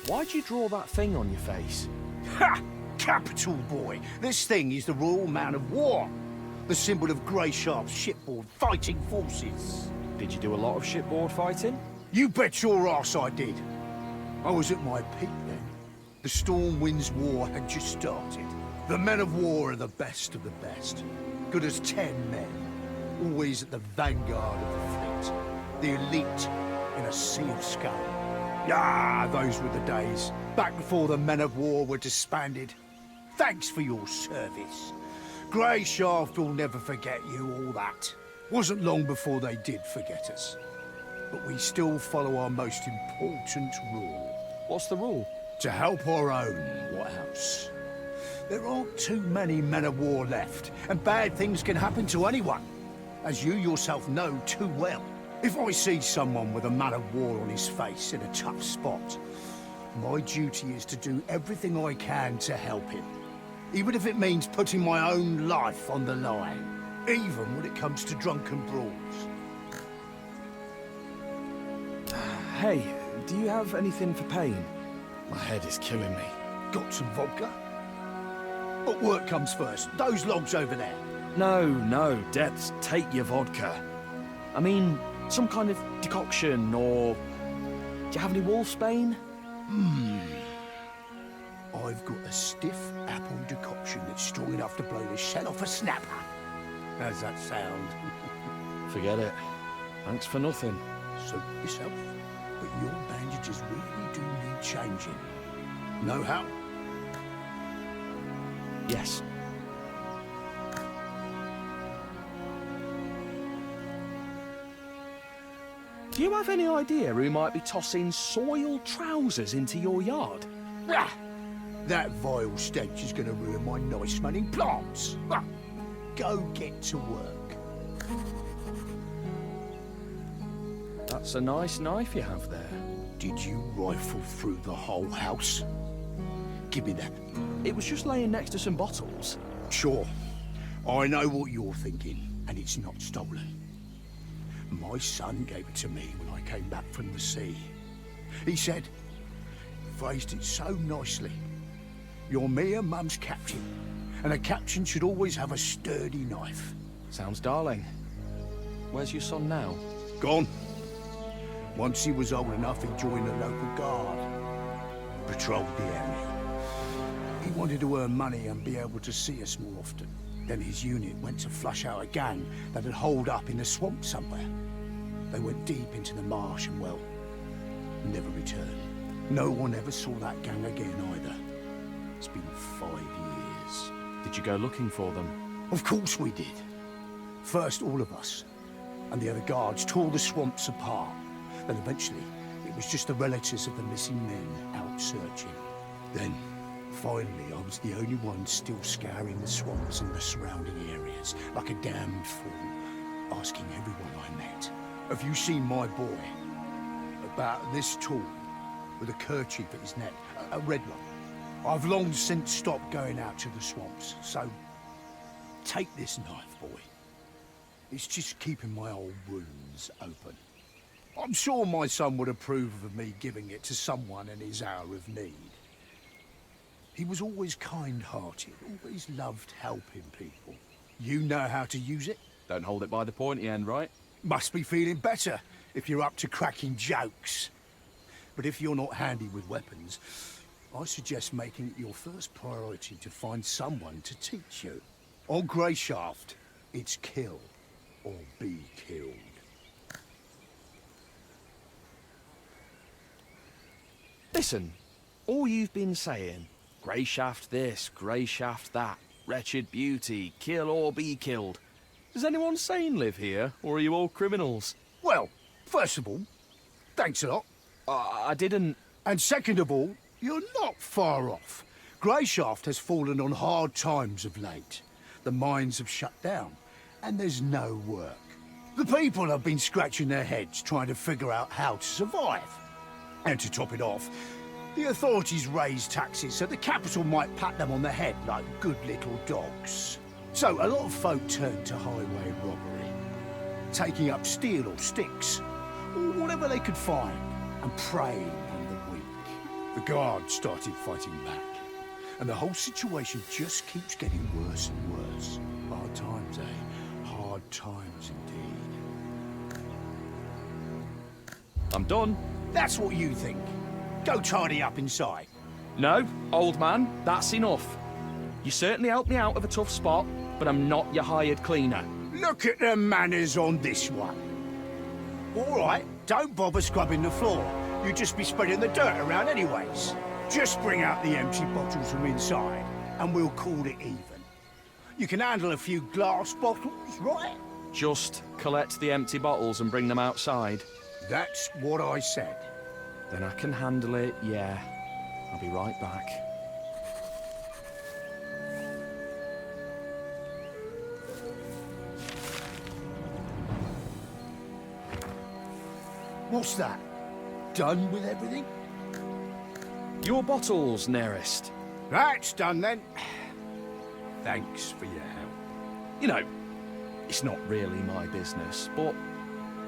Why'd you draw that thing on your face? Ha! Capital, boy. This thing is the Royal Man of War. The symbol of Greysharp's shipboard fighting forces. Did you do a lot of shipboard fighting? You bet your ass I did. I was at my peak then. The Storm Winds War had just started. The men of war are the best of the best. Good as 10 men. Always at the vanguard of the fleet. The elite in a sea of scum. Ah, those were the days. Back before the men of war were disbanded. Thanks for your service. Greyshaft will never forget you, all that. Wasn't long before they did forget us. But we still follow our most important rule. What's the rule? To help our own, what else? There aren't too many men of war left, and bad things can happen to anyone. As you yourself know too well. If I see someone with a man of war on his face in a tough spot, my duty is to do everything I can to help him. Even if it means putting my own life on the line. Even when it comes to drunken brawls. Hey, do you have anything for pain? My head is killing me. Got some vodka? But work comes first. Those logs over there. No, Debs, take your vodka. I mean, some kind of decoction, or... Do you have any wolfsbane? I've got a stiff apple decoction that's strong enough to blow the shell off a snapper. How's that sound? Forget it. Thanks for nothing. Suit yourself. But your bandages really do need changing. Know how? Yes. Do you have any idea who might be tossing soiled trousers into your yard? Ah, that vile stench is going to ruin my nice-smelling plants. Ah, go get to work. That's a nice knife you have there. Did you rifle through the whole house? Give me that. It was just laying next to some bottles. Sure. I know what you're thinking, and it's not stolen. My son gave it to me when I came back from the sea. He said, phrased it so nicely, "You're me and Mum's captain, and a captain should always have a sturdy knife." Sounds darling. Where's your son now? Gone. Once he was old enough, he joined the local guard. Patrolled the area. He wanted to earn money and be able to see us more often. Then his unit went to flush out a gang that had holed up in the swamp somewhere. They went deep into the marsh and, well, never returned. No one ever saw that gang again either. It's been 5 years. Did you go looking for them? Of course we did. First, all of us, and the other guards tore the swamps apart. Then eventually, it was just the relatives of the missing men out searching. Then, finally, I was the only one still scouring the swamps and the surrounding areas, like a damned fool, asking everyone I met, "Have you seen my boy?" About this tall, with a kerchief at his neck, a red one. I've long since stopped going out to the swamps, so take this knife, boy. It's just keeping my old wounds open. I'm sure my son would approve of me giving it to someone in his hour of need. He was always kind-hearted, always loved helping people. You know how to use it? Don't hold it by the pointy end, right? Must be feeling better if you're up to cracking jokes. But if you're not handy with weapons, I suggest making it your first priority to find someone to teach you. On Greyshaft, it's kill or be killed. Listen, all you've been saying, Greyshaft this, Greyshaft that, wretched beauty, kill or be killed. Does anyone sane live here, or are you all criminals? Well, first of all, thanks a lot. I didn't... And second of all, you're not far off. Greyshaft has fallen on hard times of late. The mines have shut down, and there's no work. The people have been scratching their heads trying to figure out how to survive. And to top it off, the authorities raised taxes so the capital might pat them on the head like good little dogs. So a lot of folk turned to highway robbery, taking up steel or sticks, or whatever they could find, and preying on the weak. The guards started fighting back, and the whole situation just keeps getting worse and worse. Hard times, eh? Hard times indeed. I'm done. That's what you think. Go tidy up inside. No, old man, that's enough. You certainly helped me out of a tough spot, but I'm not your hired cleaner. Look at the manners on this one. All right, don't bother scrubbing the floor. You'd just be spreading the dirt around anyways. Just bring out the empty bottles from inside, and we'll call it even. You can handle a few glass bottles, right? Just collect the empty bottles and bring them outside. That's what I said. Then I can handle it, yeah. I'll be right back. What's that? Done with everything? Your bottles, nearest. That's done then. Thanks for your help. You know, it's not really my business, but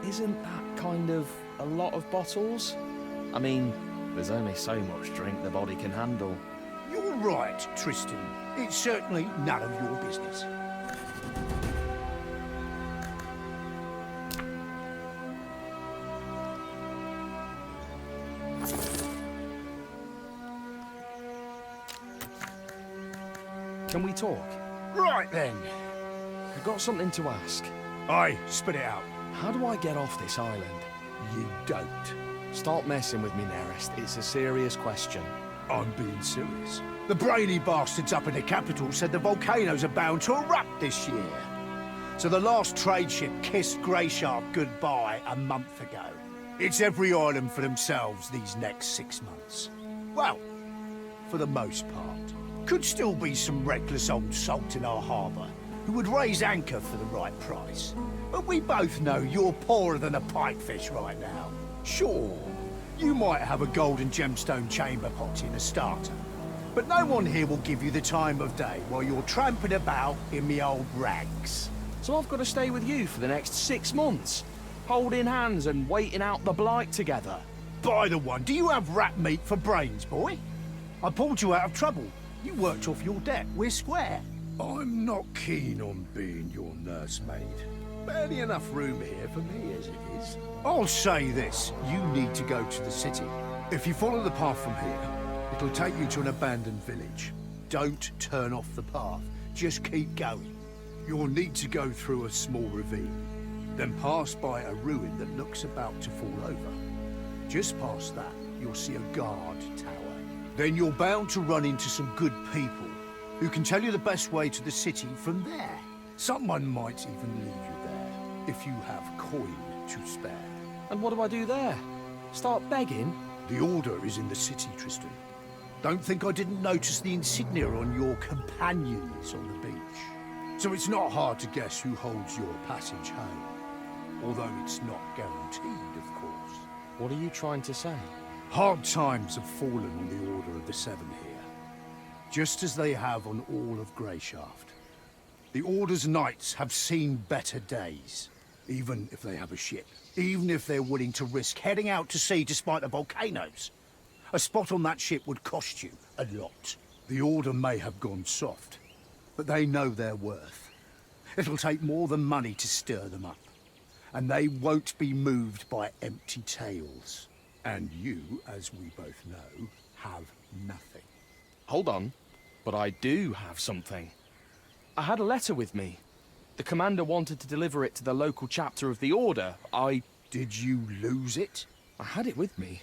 isn't that kind of a lot of bottles? I mean, there's only so much drink the body can handle. You're right, Tristan. It's certainly none of your business. Can we talk? Right then. I've got something to ask. Aye, spit it out. How do I get off this island? You don't. Stop messing with me, Nearest. It's a serious question. I'm being serious. The brainy bastards up in the capital said the volcanoes are bound to erupt this year. So the last trade ship kissed Greyshaft goodbye a month ago. It's every island for themselves these next 6 months. Well, for the most part. Could still be some reckless old salt in our harbour who would raise anchor for the right price. But we both know you're poorer than a pipefish right now. Sure, you might have a golden gemstone chamber pot in a starter, but no one here will give you the time of day while you're tramping about in me old rags. So I've got to stay with you for the next 6 months, holding hands and waiting out the blight together. By the one, do you have rat meat for brains, boy? I pulled you out of trouble. You worked off your debt. We're square. I'm not keen on being your nursemaid. Barely enough room here for me as it is. I'll say this. You need to go to the city. If you follow the path from here, it'll take you to an abandoned village. Don't turn off the path. Just keep going. You'll need to go through a small ravine, then pass by a ruin that looks about to fall over. Just past that, you'll see a guard tower. Then you're bound to run into some good people who can tell you the best way to the city from there. Someone might even lead you there, if you have coin to spare. And what do I do there? Start begging? The Order is in the city, Tristan. Don't think I didn't notice the insignia on your companions on the beach. So it's not hard to guess who holds your passage home. Although it's not guaranteed, of course. What are you trying to say? Hard times have fallen on the Order of the Seven here, just as they have on all of Greyshaft. The Order's knights have seen better days, even if they have a ship, even if they're willing to risk heading out to sea despite the volcanoes. A spot on that ship would cost you a lot. The Order may have gone soft, but they know their worth. It'll take more than money to stir them up, and they won't be moved by empty tales. And you, as we both know, have nothing. Hold on, but I do have something. I had a letter with me. The commander wanted to deliver it to the local chapter of the Order. Did you lose it? I had it with me.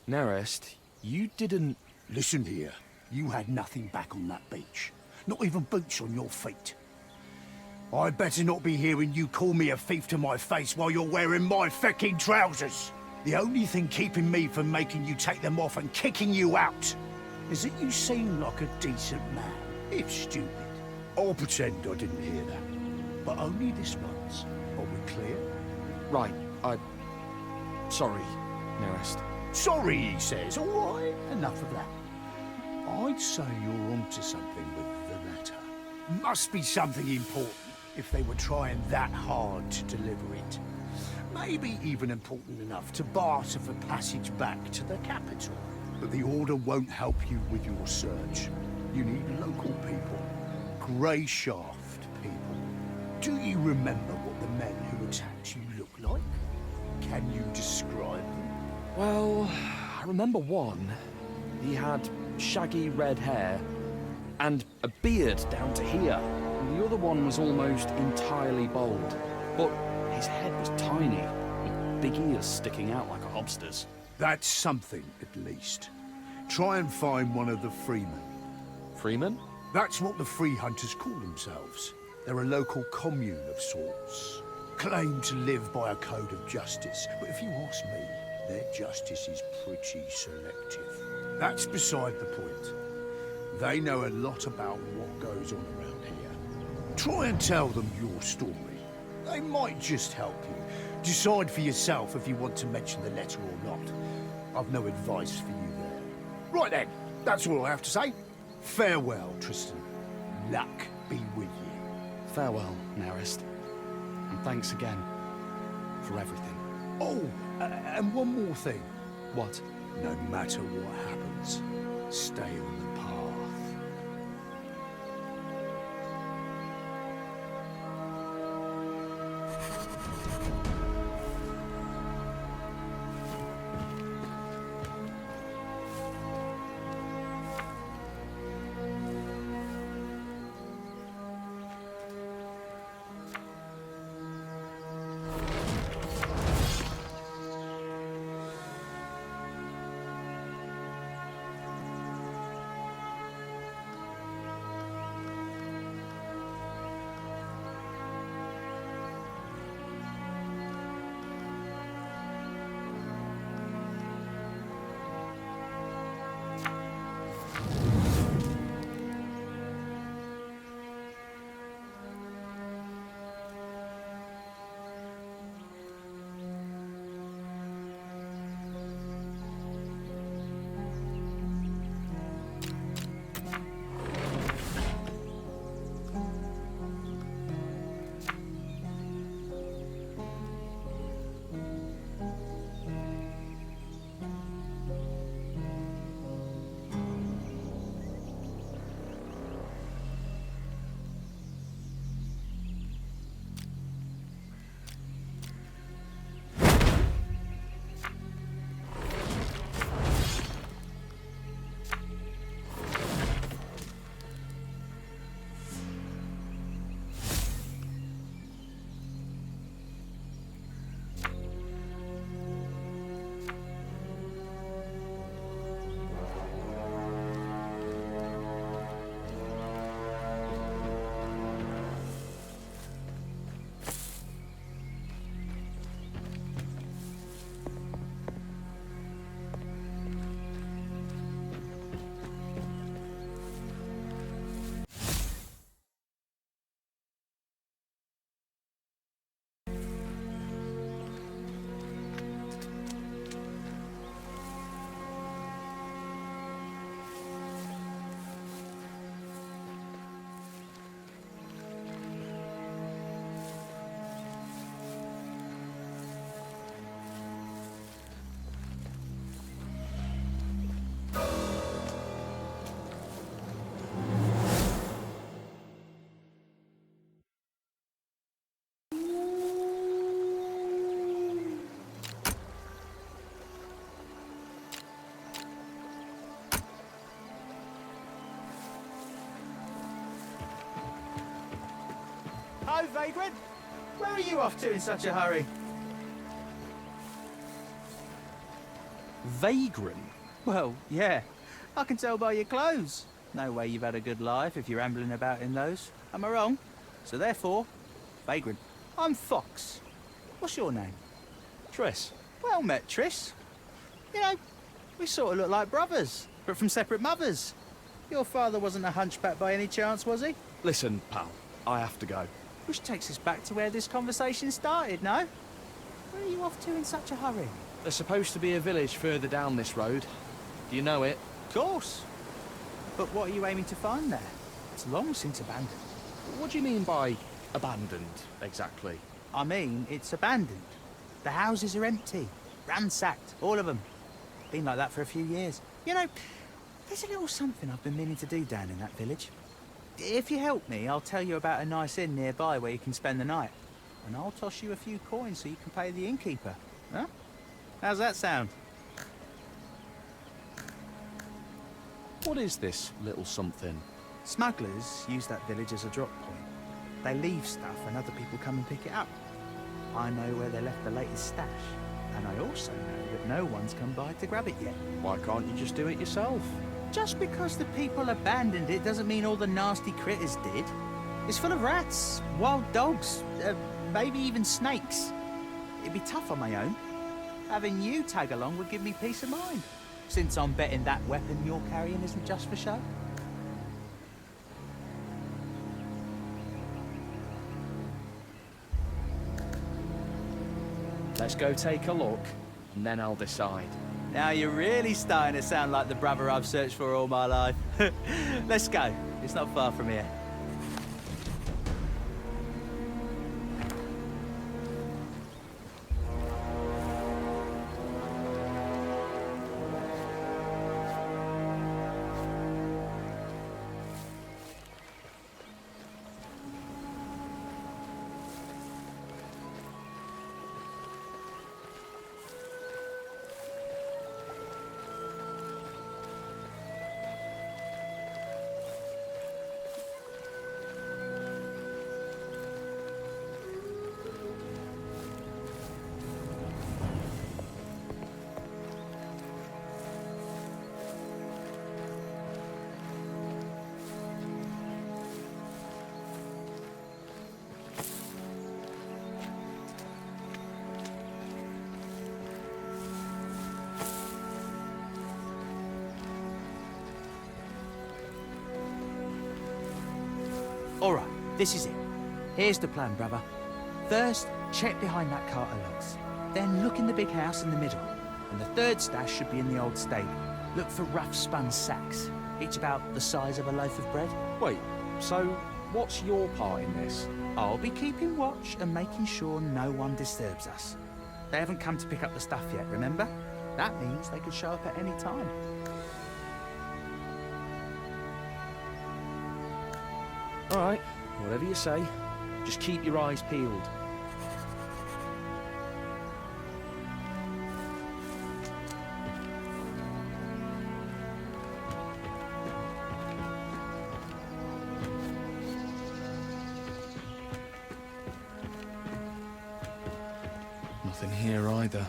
Nearest, you didn't... Listen here, you had nothing back on that beach. Not even boots on your feet. I'd better not be hearing you call me a thief to my face while you're wearing my fecking trousers. The only thing keeping me from making you take them off and kicking you out is that you seem like a decent man, if stupid. I'll pretend I didn't hear that, but only this once. Are we clear? Right, Sorry, Nearest. Sorry, he says. All right, enough of that. I'd say you're onto something with the letter. Must be something important if they were trying that hard to deliver it. Maybe even important enough to barter for passage back to the capital. But the Order won't help you with your search. You need local people. Grey Shaft people. Do you remember what the men who attacked you look like? Can you describe them? Well, I remember one. He had shaggy red hair and a beard down to here. And the other one was almost entirely bald, but his head was tiny, with big ears sticking out like a hobster's. That's something, at least. Try and find one of the freemen. Freeman? That's what the free hunters call themselves. They're a local commune of sorts. Claim to live by a code of justice, but if you ask me, their justice is pretty selective. That's beside the point. They know a lot about what goes on around here. Try and tell them your story. They might just help you. Decide for yourself if you want to mention the letter or not. I've no advice for you there. Right then, that's all I have to say. Farewell, Tristan. Luck be with you. Farewell, Nerist. And thanks again for everything. Oh, and one more thing. What? No matter what happens, stay on the path. Hello, Vagrant. Where are you off to in such a hurry? Vagrant? Well, yeah. I can tell by your clothes. No way you've had a good life if you're ambling about in those. Am I wrong? So therefore, Vagrant. I'm Fox. What's your name? Triss. Well met, Triss. You know, we sort of look like brothers, but from separate mothers. Your father wasn't a hunchback by any chance, was he? Listen, pal, I have to go. Which takes us back to where this conversation started, no? Where are you off to in such a hurry? There's supposed to be a village further down this road. Do you know it? Of course. But what are you aiming to find there? It's long since abandoned. What do you mean by abandoned, exactly? I mean, it's abandoned. The houses are empty. Ransacked, all of them. Been like that for a few years. You know, there's a little something I've been meaning to do down in that village. If you help me, I'll tell you about a nice inn nearby where you can spend the night. And I'll toss you a few coins so you can pay the innkeeper. Huh? How's that sound? What is this little something? Smugglers use that village as a drop point. They leave stuff and other people come and pick it up. I know where they left the latest stash. And I also know that no one's come by to grab it yet. Why can't you just do it yourself? Just because the people abandoned it doesn't mean all the nasty critters did. It's full of rats, wild dogs, maybe even snakes. It'd be tough on my own. Having you tag along would give me peace of mind, since I'm betting that weapon you're carrying isn't just for show. Let's go take a look, and then I'll decide. Now you're really starting to sound like the brother I've searched for all my life. Let's go. It's not far from here. All right, this is it. Here's the plan, brother. First, check behind that cart of logs. Then look in the big house in the middle. And the third stash should be in the old stable. Look for rough spun sacks, each about the size of a loaf of bread. Wait, so what's your part in this? I'll be keeping watch and making sure no one disturbs us. They haven't come to pick up the stuff yet, remember? That means they could show up at any time. All right, whatever you say. Just keep your eyes peeled. Nothing here either.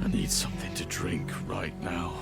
I need something to drink right now.